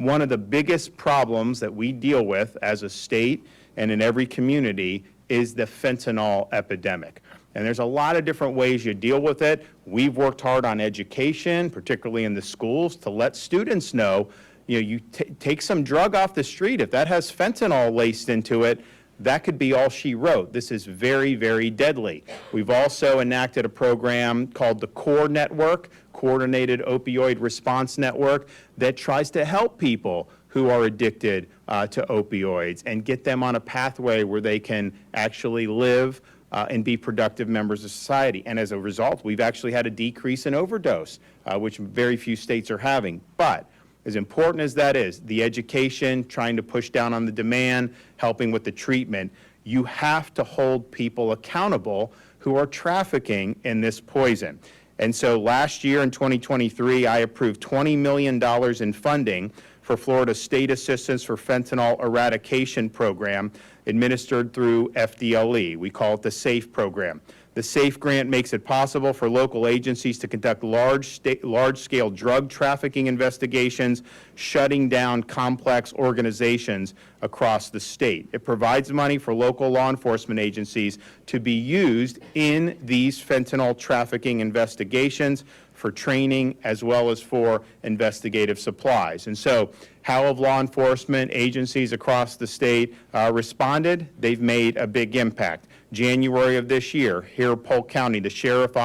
one of the biggest problems that we deal with as a state and in every community is the fentanyl epidemic. And there's a lot of different ways you deal with it. We've worked hard on education, particularly in the schools, to let students know, you take some drug off the street. If that has fentanyl laced into it, that could be all she wrote. This is very, very deadly. We've also enacted a program called the CORE Network, Coordinated Opioid Response Network, that tries to help people who are addicted to opioids and get them on a pathway where they can actually live and be productive members of society. And as a result, we've actually had a decrease in overdose, which very few states are having. But as important as that is, the education, trying to push down on the demand, helping with the treatment, you have to hold people accountable who are trafficking in this poison. And so last year in 2023, I approved $20 million in funding for Florida's State Assistance for Fentanyl Eradication Program administered through FDLE. We call it the SAFE program. The SAFE grant makes it possible for local agencies to conduct large-scale drug trafficking investigations, shutting down complex organizations across the state. It provides money for local law enforcement agencies to be used in these fentanyl trafficking investigations for training as well as for investigative supplies. And so how have law enforcement agencies across the state responded? They've made a big impact. January of this year, here in Polk County, the Sheriff's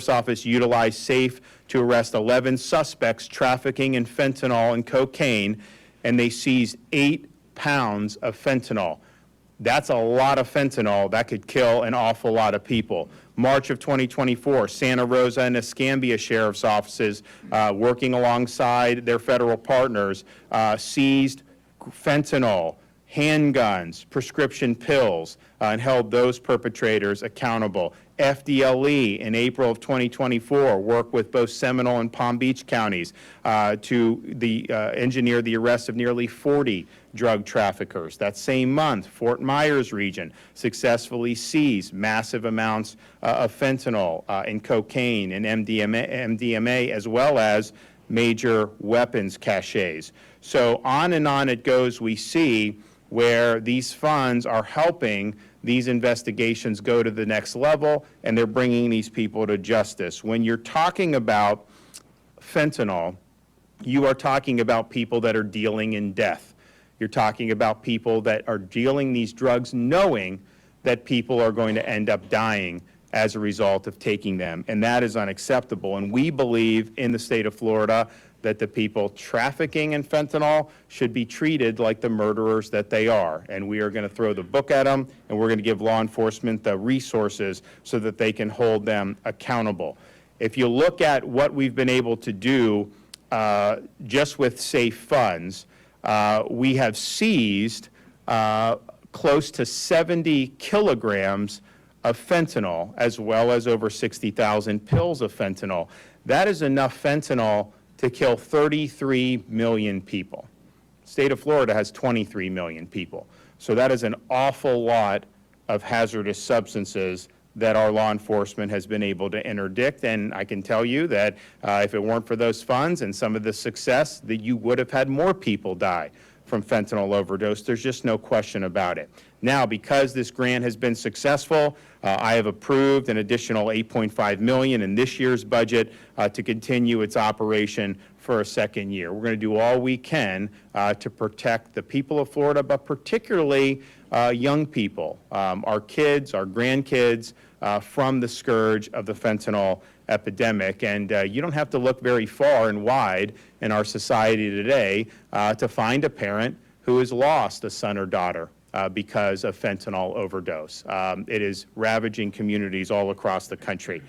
Office utilized SAFE to arrest 11 suspects trafficking in fentanyl and cocaine, and they seized 8 pounds of fentanyl. That's a lot of fentanyl that could kill an awful lot of people. March of 2024, Santa Rosa and Escambia Sheriff's Offices, working alongside their federal partners, seized fentanyl, handguns, prescription pills, and held those perpetrators accountable. FDLE in April of 2024 worked with both Seminole and Palm Beach counties to engineer the arrest of nearly 40 drug traffickers. That same month, Fort Myers region successfully seized massive amounts of fentanyl and cocaine and MDMA, as well as major weapons caches. So on and on it goes. We see where these funds are helping these investigations go to the next level, and they're bringing these people to justice. When you're talking about fentanyl, you are talking about people that are dealing in death. You're talking about people that are dealing these drugs knowing that people are going to end up dying as a result of taking them, and that is unacceptable. And we believe in the state of Florida that the people trafficking in fentanyl should be treated like the murderers that they are. And we are going to throw the book at them, and we're going to give law enforcement the resources so that they can hold them accountable. If you look at what we've been able to do just with SAFE funds, we have seized close to 70 kilograms of fentanyl, as well as over 60,000 pills of fentanyl. That is enough fentanyl to kill 33 million people. The state of Florida has 23 million people. So that is an awful lot of hazardous substances that our law enforcement has been able to interdict. And I can tell you that if it weren't for those funds and some of the success, that you would have had more people die from fentanyl overdose. There's just no question about it. Now, because this grant has been successful, I have approved an additional $8.5 million in this year's budget to continue its operation for a second year. We're going to do all we can to protect the people of Florida, but particularly young people, our kids, our grandkids, from the scourge of the fentanyl epidemic. And you don't have to look very far and wide in our society today to find a parent who has lost a son or daughter because of fentanyl overdose. It is ravaging communities all across the country.